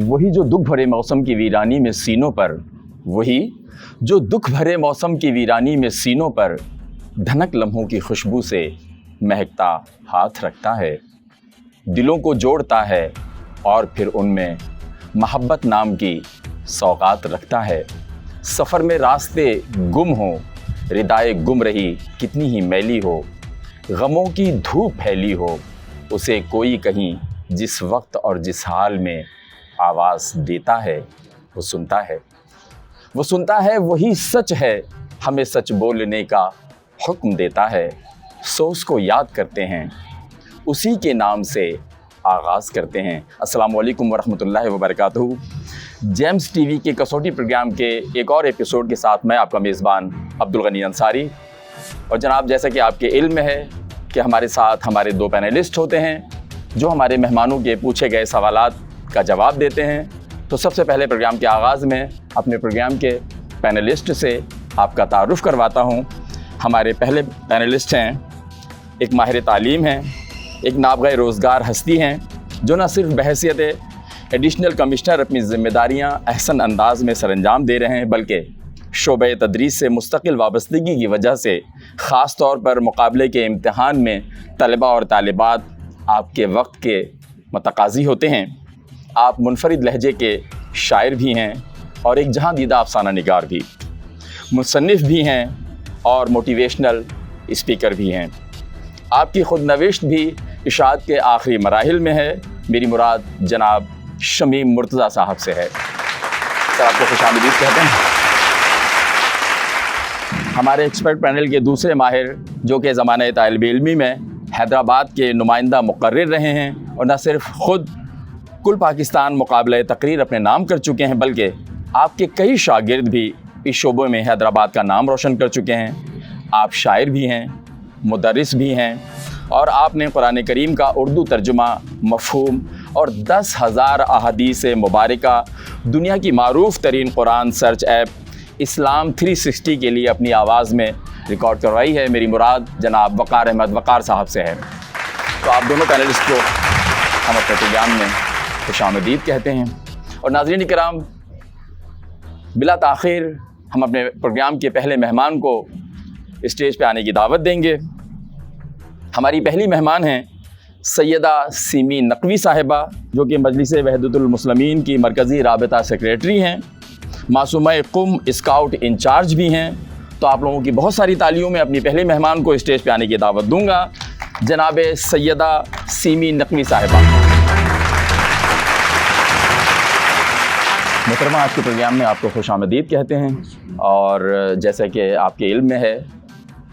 वही जो दुख भरे मौसम की वीरानी में सीनों पर, वही जो दुख भरे मौसम की वीरानी में सीनों पर धनक लम्हों की खुशबू से महकता हाथ रखता है, दिलों को जोड़ता है और फिर उनमें मोहब्बत नाम की सौगात रखता है। सफ़र में रास्ते गुम हो, रिदाए गुम रही कितनी ही मैली हो, गमों की धूप फैली हो, उसे कोई कहीं जिस वक्त और जिस हाल में आवाज़ देता है वो सुनता है। वो सुनता है, वही सच है, हमें सच बोलने का हुक्म देता है। सो उसको याद करते हैं, उसी के नाम से आगाज़ करते हैं। अस्सलामु अलैकुम वरहमतुल्लाहि वबरकातुहू। जेम्स टीवी के कसौटी प्रोग्राम के एक और एपिसोड के साथ मैं आपका मेज़बान अब्दुल गनी अंसारी। और जनाब, जैसा कि आपके इल्म में है कि हमारे साथ हमारे दो पैनलिस्ट होते हैं जो हमारे मेहमानों के पूछे गए सवालात का जवाब देते हैं। तो सबसे पहले प्रोग्राम के आगाज़ में अपने प्रोग्राम के पैनलिस्ट से आपका तारुफ़ करवाता हूँ। हमारे पहले पैनलिस्ट हैं, एक माहिर तालीम हैं, एक नाबग़े रोज़गार हस्ती हैं जो न सिर्फ बहैसियत एडिशनल कमिश्नर अपनी ज़िम्मेदारियाँ अहसन अंदाज में सरअंजाम दे रहे हैं, बल्कि शोबे तदरीस से मुस्तकिल वाबस्तगी की वजह से ख़ास तौर पर मुकाबले के इम्तिहान में तलबा और तालिबात आपके वक्त के मतकाज़ी होते हैं। आप मुनफरिद लहजे के शायर भी हैं और एक जहां दीदा अफसाना निगार भी, मुसन्निफ़ भी हैं और मोटिवेशनल स्पीकर भी हैं। आपकी खुदनविश्त भी इशाअत के आखिरी मराहिल में है। मेरी मुराद जनाब शमीम मुर्तज़ा साहब से है। सर, आपको खुशामदीद कहते हैं। हमारे एक्सपर्ट पैनल के दूसरे माहिर जो कि ज़माने तालिब इल्मी में हैदराबाद के नुमाइंदा मुकर्रिर रहे हैं और न सिर्फ ख़ुद कुल पाकिस्तान मुकाबले तकरीर अपने नाम कर चुके हैं, बल्कि आपके कई शागिर्द भी इस शोबे में हैदराबाद का नाम रोशन कर चुके हैं। आप शायर भी हैं, मुदर्रिस भी हैं और आपने कुरान करीम का उर्दू तर्जुमा, मफ़हूम और 10,000 अहादीस मुबारका दुनिया की मारूफ़ तरीन कुरान सर्च ऐप इस्लाम 360 के लिए अपनी आवाज़ में रिकॉर्ड करवाई है। मेरी मुराद जनाब वक़ार अहमद वक़ार साहब से है। तो आप दोनों पैनलिस्ट को हम अपने प्रोग्राम में खुशामदीद कहते हैं। और नाज़रीन किराम, बिला ताख़ीर हम अपने प्रोग्राम के पहले मेहमान को स्टेज पे आने की दावत देंगे। हमारी पहली मेहमान हैं सैयदा सीमी नकवी साहिबा, जो कि मजलिस वहदतुल मुस्लिमीन की मरकज़ी राबता सेक्रेटरी हैं, मासूमा क़ुम स्काउट इंचार्ज भी हैं। तो आप लोगों की बहुत सारी तालियों में अपनी पहले मेहमान को स्टेज पे आने की दावत दूंगा, जनाब सैयदा सीमी नकवी साहिबा। मोहतरमा, आज के प्रोग्राम में आपको खुशामदीद कहते हैं। और जैसा कि आपके इल्म में है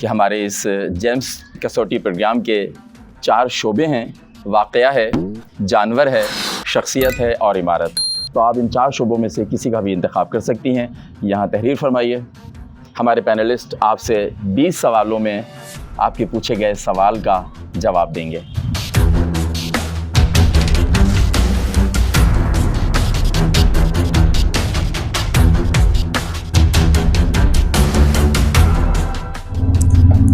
कि हमारे इस जेम्स कसौटी प्रोग्राम के 4 शोबे हैं, वाक़या है, जानवर है, शख्सियत है और इमारत। तो आप इन 4 शोबों में से किसी का भी इंतखाब कर सकती हैं। यहाँ तहरीर फरमाइए। हमारे पैनलिस्ट आपसे 20 सवालों में आपके पूछे गए सवाल का जवाब देंगे।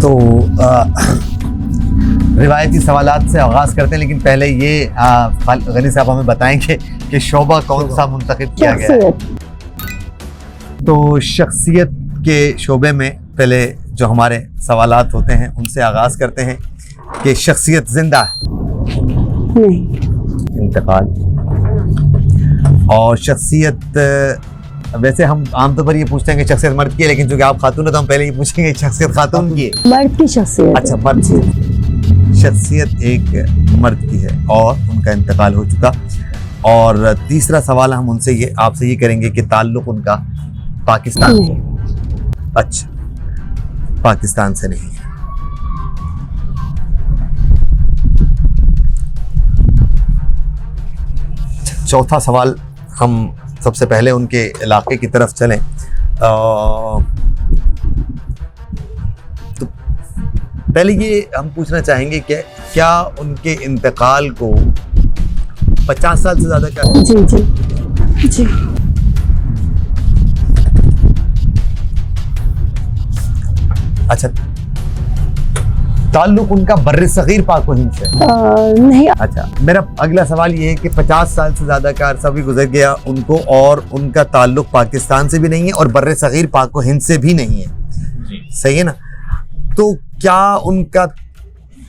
तो रिवायती सवालात से आगाज़ करते हैं, लेकिन पहले ये गनी साहब हमें बताएंगे कि शोबा कौन सा मुंतखब किया गया है। तो शख्सियत के शोबे में पहले जो हमारे सवालात होते हैं उनसे आगाज़ करते हैं कि शख्सियत जिंदा है? नहीं। इंतकाल। और शख्सियत, वैसे हम आमतौर पर ये पूछते हैं कि शख्सियत मर्द की है, लेकिन चूँकि आप खातून है तो हम पहले ये पूछेंगे शख्सियत खातून की है। मर्द की शख्सियत। अच्छा, मर्द की शख्सियत एक मर्द की है और उनका इंतकाल हो चुका। और तीसरा सवाल हम उनसे ये आपसे ये करेंगे कि ताल्लुक़ उनका पाकिस्तान से? अच्छा, पाकिस्तान से नहीं है। चौथा सवाल, हम सबसे पहले उनके इलाके की तरफ चलें। तो पहले ये हम पूछना चाहेंगे कि क्या उनके इंतकाल को 50 साल से ज़्यादा का? जी जी जी। अच्छा, ताल्लुक उनका बर्र सगीर पाक व हिंद से? नहीं। अच्छा, मेरा अगला सवाल ये है कि 50 साल से ज़्यादा का अरसा भी गुजर गया उनको, और उनका ताल्लुक पाकिस्तान से भी नहीं है और बर्र सगीर पाक व हिंद से भी नहीं है, सही है ना? तो क्या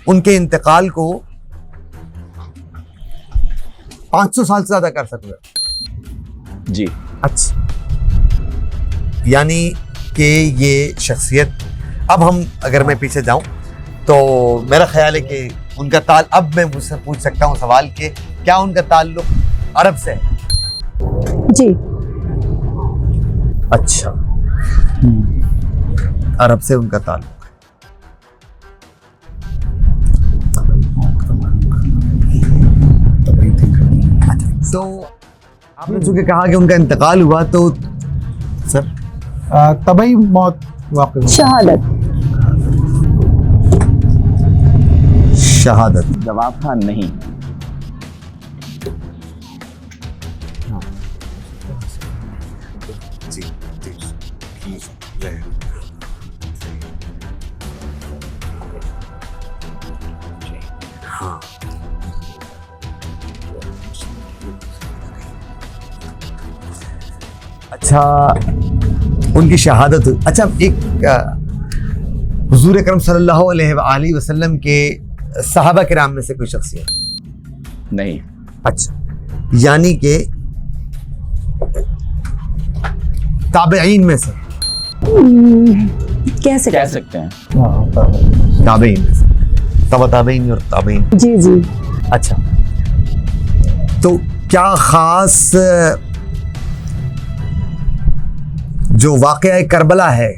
उनके इंतकाल को 500 साल से ज़्यादा कर सकते? जी। अच्छा, यानी कि ये शख्सियत, अब हम अगर मैं पीछे जाऊं तो मेरा ख्याल है कि उनका अब मैं मुझसे पूछ सकता हूं सवाल कि क्या उनका ताल्लुक अरब से है? जी। अच्छा, अरब से उनका ताल्लुक। तो आपने चूंकि कहा कि उनका इंतकाल हुआ, तो सर तबई मौत वाक़ई शहादत। शहादत। जवाब था नहीं। हाँ, अच्छा, उनकी शहादत। अच्छा, एक हुजूर अकरम सल्लल्लाहु अलैहि वसल्लम के सहाबा किराम में से कोई शख्सियत? नहीं। अच्छा, यानी कि ताबईन में से? कैसे कह सकते हैं। ताबईन में से, ताबईन और ताबईन। जी जी। अच्छा, तो क्या खास जो वाक़या करबला है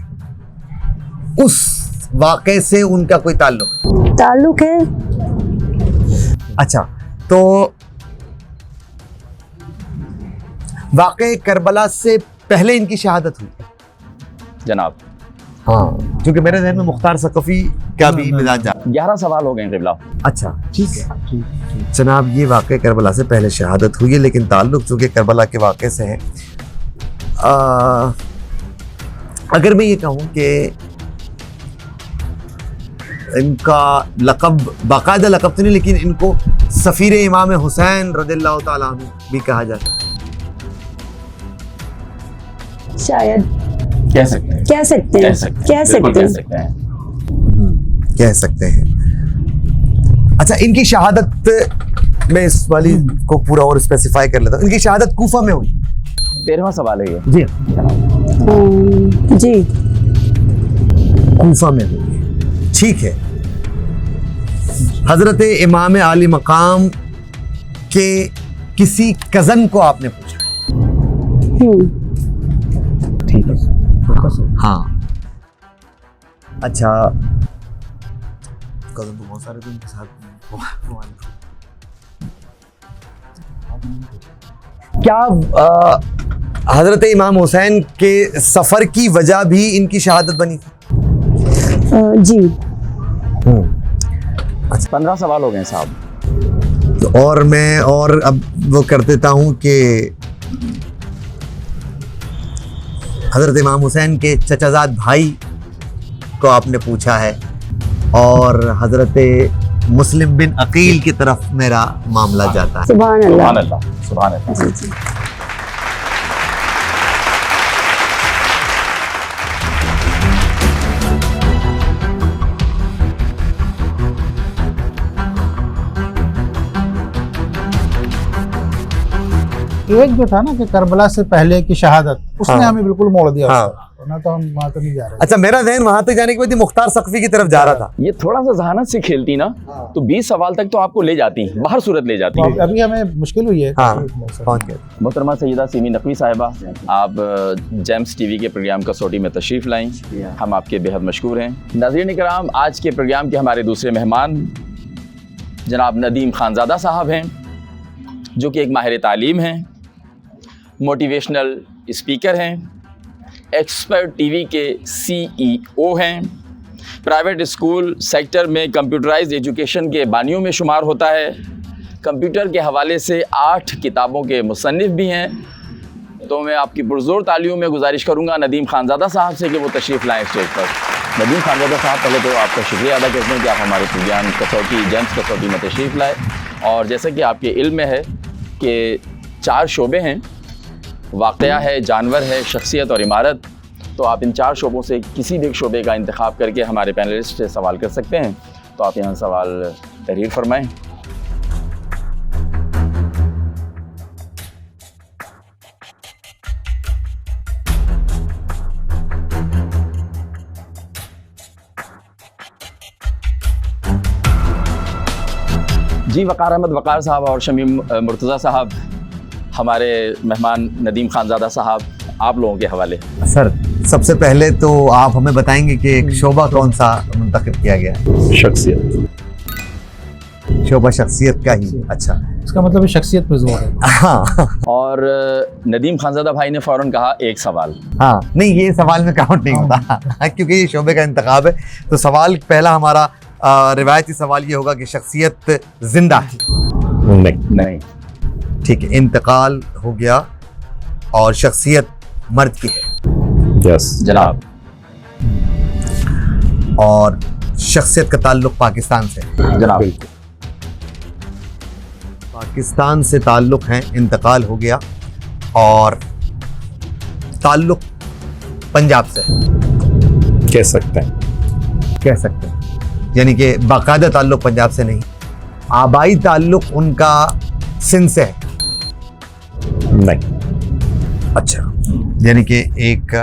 उस वाक़े से उनका कोई ताल्लुक है? अच्छा, तो वाक़े करबला से पहले इनकी शहादत हुई? जनाब। हाँ, क्योंकि मेरे ज़हन में मुख्तार सकफ़ी का भी मिजाज जा। 11 सवाल हो गए क़िबला। अच्छा, ठीक है जनाब, ये वाक़े करबला से पहले शहादत हुई है, लेकिन ताल्लुक चूँकि करबला के वाक़े से है। अगर मैं ये कहूँ कि इनका लक़ब, बाकायदा लक़ब तो नहीं, लेकिन इनको सफ़ीर इमाम हुसैन रज़ियल्लाहु ताला अन्हु भी कहा जाता है? शायद कह सकते हैं। कह सकते हैं। बिल्कुल कह सकते हैं। कह सकते हैं। अच्छा, इनकी शहादत, मैं इस वाली को पूरा और स्पेसिफाई कर लेता हूँ। इनकी शहादत कूफा में हुई? 13वां सवाल है ये। जी जी। कूफा में हुई, ठीक है। हजरत इमाम आली मकाम के किसी कजन को आपने पूछा? ठीक है, हाँ। अच्छा, कजन तो बहुत सारे थे उनके साथ। क्या हजरत इमाम हुसैन के सफर की वजह भी इनकी शहादत बनी थी? जी। अच्छा, 15 सवाल हो गए साहब। तो और मैं और अब वो कर देता हूँ कि हजरत इमाम हुसैन के चचाजाद भाई को आपने पूछा है, और हजरत मुस्लिम बिन अकील की तरफ मेरा मामला जाता है। सुभान अल्लाह। सुभान अल्लाह, सुभान अल्लाह। जी जी। एक जो था ना कि करबला से पहले की शहादत, उसने हाँ। हमें बिल्कुल मोड़ दिया। हाँ। ना तो हम वहाँ तो नहीं जा रहे। अच्छा, मेरा ध्यान वहां तक जाने के बाद मुख्तार सकफी की तरफ जा रहा था। ये थोड़ा सा जहानत से खेलती ना तो 20 सवाल तक तो आपको ले जाती, बाहर सूरत ले जाती। तो अभी हमें मुश्किल हुई है। हाँ, पहुंच गए। मोहतरमा सैयदा सिमी नकवी साहिबा, आप जेम्स टीवी के प्रोग्राम कसौटी में तशरीफ़ लाएं, हम आपके बेहद मशकूर हैं। नाज़रीन इकराम, आज के प्रोग्राम के हमारे दूसरे मेहमान जनाब नदीम खानज़ादा साहब हैं, जो कि एक माहिर तालीम हैं, मोटिवेशनल स्पीकर हैं, एक्सपर्ट टीवी के CEO हैं, प्राइवेट स्कूल सेक्टर में कंप्यूटराइज्ड एजुकेशन के बानियों में शुमार होता है, कंप्यूटर के हवाले से 8 किताबों के मुसन्निफ़ भी हैं। तो मैं आपकी पुरज़ोर तालियों में गुजारिश करूँगा नदीम खानज़ादा साहब से कि वो तशरीफ़ लाएँ स्टेज पर। नदीम खानज़ादा साहब, पहले तो आपका शुक्रिया अदा करते हैं कि आप हमारे प्रोग्राम कसौटी जेम्स कसौटी में तशरीफ़ लाए। और जैसे कि आपके इल्म में है कि 4 शोबे हैं, वाक़या है, जानवर है, शख्सियत और इमारत। तो आप इन 4 शोबों से किसी भी एक शोबे का इंतखाब करके हमारे पैनलिस्ट से सवाल कर सकते हैं। तो आप यहाँ सवाल तहरीर फरमाएँ। जी, वक़ार अहमद वक़ार साहब और शमीम मुर्तज़ा साहब, हमारे मेहमान नदीम खानज़ादा साहब, आप लोगों के हवाले। सर, सबसे पहले तो आप हमें बताएंगे कि एक शोबा कौन सा मुंतखब किया गया है? शख्सियत। शोबा शख्सियत का ही। अच्छा, इसका मतलब है शख्सियत पे जोर है। हाँ और नदीम खानज़ादा भाई ने फ़ौरन कहा एक सवाल। हाँ, नहीं ये सवाल में काउंट नहीं होता क्योंकि ये शोबे का इंतखाब है। तो सवाल पहला हमारा रिवायती सवाल ये होगा कि शख्सियत जिंदा है? नहीं। ठीक है, इंतकाल हो गया और शख्सियत मर्द की है। यस जनाब। और शख्सियत का ताल्लुक पाकिस्तान से है। जनाब। बिल्कुल। पाकिस्तान से ताल्लुक है, इंतकाल हो गया और ताल्लुक पंजाब से है। कह सकते हैं। कह सकते हैं, यानी कि बाकायदा ताल्लुक पंजाब से नहीं, आबाई ताल्लुक उनका सिंध से है। नहीं। अच्छा, यानी कि एक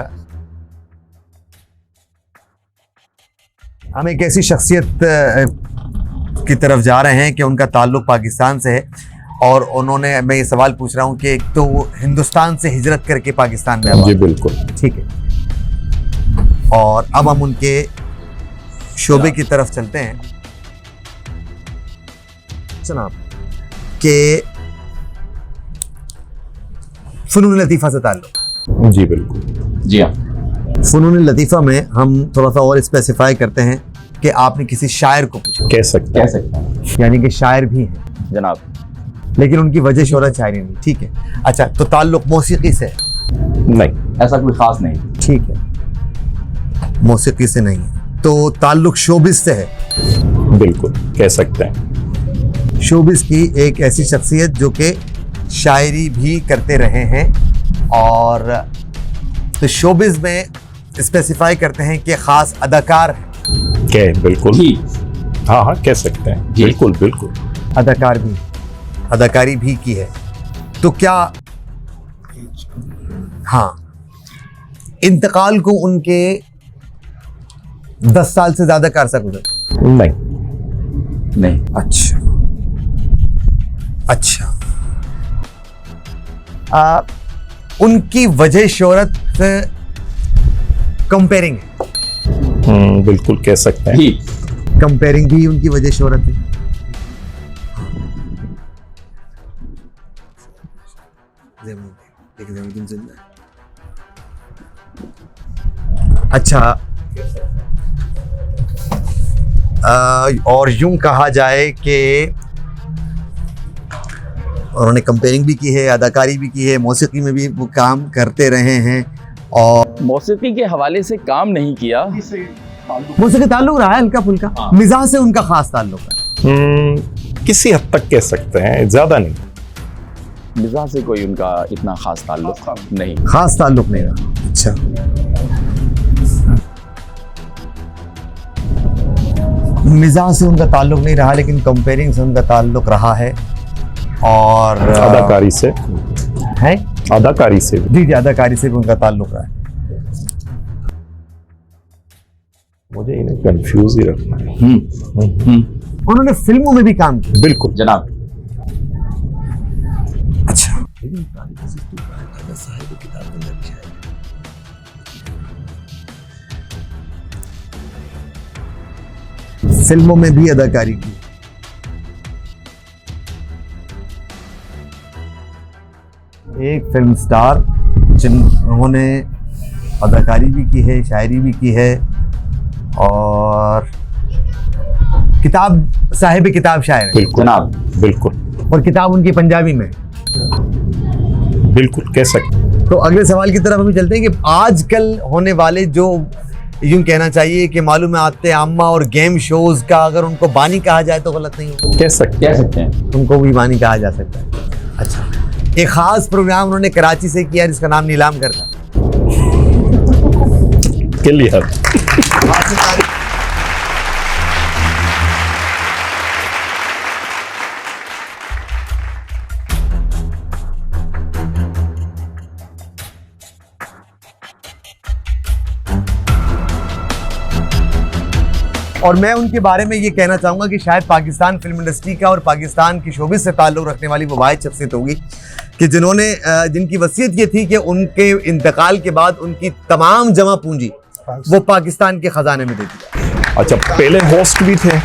हम एक ऐसी शख्सियत की तरफ जा रहे हैं कि उनका ताल्लुक पाकिस्तान से है और उन्होंने, मैं ये सवाल पूछ रहा हूँ कि एक तो वो हिंदुस्तान से हिजरत करके पाकिस्तान में आए। जी बिल्कुल। ठीक है, और अब हम उनके शोबे की तरफ चलते हैं जनाब के फनून लतीफ़ा से ताल्लुक। जी बिल्कुल। जी हाँ। फनून लतीफ़ा में हम थोड़ा सा और स्पेसिफाई करते हैं कि आपने किसी शायर को पूछा, कह सकते कह हैं। सकते हैं। यानी कि शायर भी हैं जनाब। लेकिन उनकी वजह शोहरत शायरी नहीं। ठीक है, अच्छा, तो ताल्लुक मौसीकी से है? नहीं। ऐसा कोई ख़ास नहीं। ठीक है, मौसीकी से नहीं है। तो ताल्लुक शोबिस से है? बिल्कुल कह सकते हैं। शोबिस की एक ऐसी शख्सियत जो कि शायरी भी करते रहे हैं, और तो शोबिस में स्पेसिफाई करते हैं कि ख़ास अदाकार है। कह बिल्कुल। जी। हाँ हाँ कह सकते हैं। जी। बिल्कुल बिल्कुल। अदाकार भी, अदाकारी भी की है। तो क्या हाँ, इंतकाल को उनके 10 साल से ज्यादा का अरसा गुजरा? नहीं। अच्छा अच्छा। उनकी वजह शोहरत कंपेयरिंग है? बिल्कुल कह सकते हैं। जी। कंपेयरिंग भी उनकी वजह शोहरत है। अच्छा, और यूं कहा जाए कि उन्होंने कंपेयरिंग भी की है, अदाकारी भी की है, मौसीकी में भी वो काम करते रहे हैं, और मौसीकी के हवाले से काम नहीं किया। मौसीकी ताल्लुक रहा है हल्का फुल्का, मिजाज से उनका खास ताल्लुक है। किसी हद तक कह सकते हैं, ज्यादा नहीं। मिजाज से कोई उनका इतना खास ताल्लुक नहीं। खास ताल्लुक नहीं रहा। अच्छा, मिजाज से उनका ताल्लुक नहीं रहा, लेकिन कंपेयरिंग से उनका ताल्लुक रहा है। और अदाकारी से है? अदाकारी से भी। जी जी, अदाकारी से भी उनका ताल्लुक रहा है। मुझे इन्हें कंफ्यूज ही रखना है। उन्होंने फिल्मों में भी काम किया। बिल्कुल जनाब। अच्छा, फिल्मों में भी अदाकारी की। एक फिल्म स्टार जिन्होंने अदाकारी भी की है, शायरी भी की है, और किताब साहिब किताब शायर है। बिल्कुल जनाब। बिल्कुल और किताब उनकी पंजाबी में है। बिल्कुल कह सकते हैं। तो अगले सवाल की तरफ हम चलते हैं कि आजकल होने वाले जो यूं कहना चाहिए कि मालूम है आते आम्मा और गेम शोज का अगर उनको बानी कहा जाए तो गलत नहीं होगा। कह सकते हैं। उनको भी बानी कहा जा सकता है। अच्छा, एक खास प्रोग्राम उन्होंने कराची से किया जिसका नाम नीलाम घर था। क्लियर। और मैं उनके बारे में ये कहना चाहूँगा कि शायद पाकिस्तान फिल्म इंडस्ट्री का और पाकिस्तान की शोबिस से ताल्लुक़ रखने वाली वो वाहिद शख्सियत होगी कि जिन्होंने जिनकी वसीयत ये थी कि उनके इंतकाल के बाद उनकी तमाम जमा पूंजी वो पाकिस्तान के ख़जाने में दे दी। अच्छा, पहले होस्ट भी थे,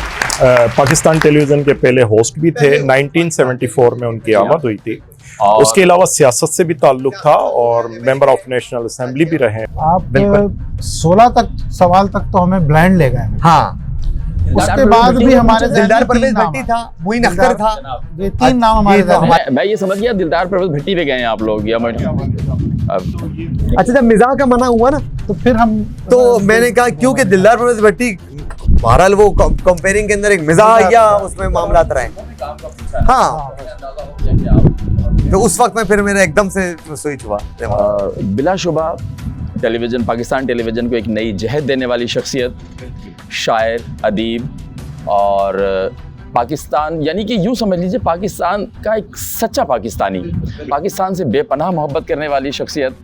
पाकिस्तान टेलीविज़न के पहले होस्ट भी थे। 1974 में उनकी आमद हुई थी। उसके अलावा सियासत से भी ताल्लुक था और मेंबर ऑफ नेशनल असेंबली भी रहे। आप 16 तक सवाल तक तो हमें ब्लाइंड ले गए। हाँ, उसके बाद भी हमारे दिलदार परवेज भट्टी था, मुइन अख्तर था, ये 3 नाम हमारे मैं ये समझ गया दिलदार परवेज भट्टी पे गए हैं आप लोग या मैं अच्छा, जब मिजाह का मना हुआ ना तो फिर हम तो मैंने कहा क्योंकि दिलदार परवेज भट्टी बहरहाल वो कंपेयरिंग के अंदर एक मिजाह या उसमें मामला रहे। हाँ, तो उस वक्त में फिर मेरा एकदम से स्विच हुआ। बिलाशुबा टेलीविज़न, पाकिस्तान टेलीविज़न को एक नई जहद देने वाली शख्सियत, शायर, अदीब और पाकिस्तान यानी कि यूँ समझ लीजिए पाकिस्तान का एक सच्चा पाकिस्तानी, पाकिस्तान से बेपनाह मोहब्बत करने वाली शख्सियत।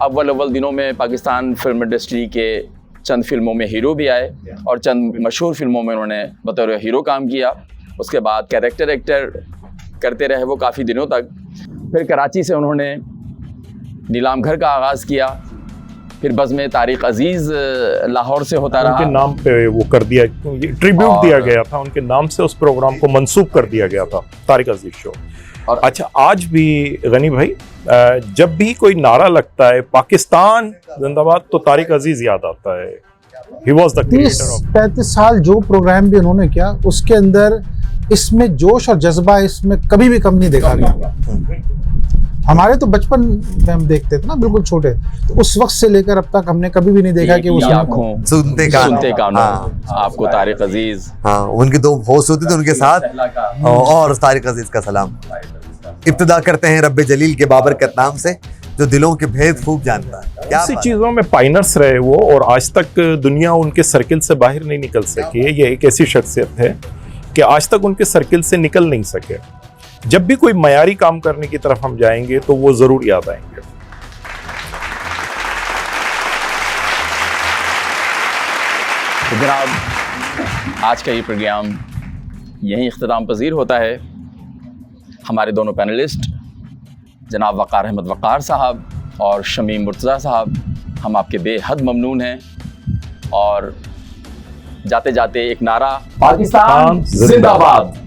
अव्वल दिनों में पाकिस्तान फिल्म इंडस्ट्री के चंद फिल्मों में हीरो भी आए और चंद मशहूर फिल्मों में उन्होंने बतौर हीरो काम किया। उसके बाद कैरेक्टर एक्टर करते रहे वो काफ़ी दिनों तक। फिर कराची से उन्होंने नीलाम घर का आगाज़ किया। फिर बज़्म तारिक अजीज़ लाहौर से होता रहा। उनके नाम पे वो कर दिया, ट्रिब्यूट दिया गया था, उनके नाम से उस प्रोग्राम को मंसूब कर दिया गया था, तारिक अजीज शो। और अच्छा, आज भी गनी भाई जब भी कोई नारा लगता है पाकिस्तान जिंदाबाद तो तारिक अजीज याद आता है। He was the creator of 35 साल जो प्रोग्राम भी उन्होंने किया उसके अंदर इसमें जोश और जज्बा इसमें कभी भी कम नहीं देखा गया। हमारे तो बचपन में हम देखते थे ना, बिल्कुल छोटे, तो उस वक्त से लेकर अब तक हमने कभी भी नहीं देखा कि वो आँखों सुनते कानों। हाँ, आपको तारिक अजीज। हाँ, उनके 2 होस्ट होते थे उनके साथ। और तारिक अजीज का सलाम। इब्तिदा करते हैं रब्बे जलील के बाबरकत नाम से जो दिलों के भेद खूब जानता है। क्या ऐसी चीजों में पाइनर्स रहे वो, और आज तक दुनिया उनके सर्किल से बाहर नहीं निकल सकी है। ये एक ऐसी शख्सियत है कि आज तक उनके सर्किल से निकल नहीं सके। जब भी कोई मयारी काम करने की तरफ हम जाएंगे तो वो जरूर याद आएंगे। तो जनाब, आज का ये प्रोग्राम यहीं इख्तिताम पजीर होता है। हमारे दोनों पैनलिस्ट जनाब वक़ार अहमद वक़ार साहब और शमीम मुर्तज़ा साहब, हम आपके बेहद ममनून हैं। और जाते जाते एक नारा, पाकिस्तान जिंदाबाद।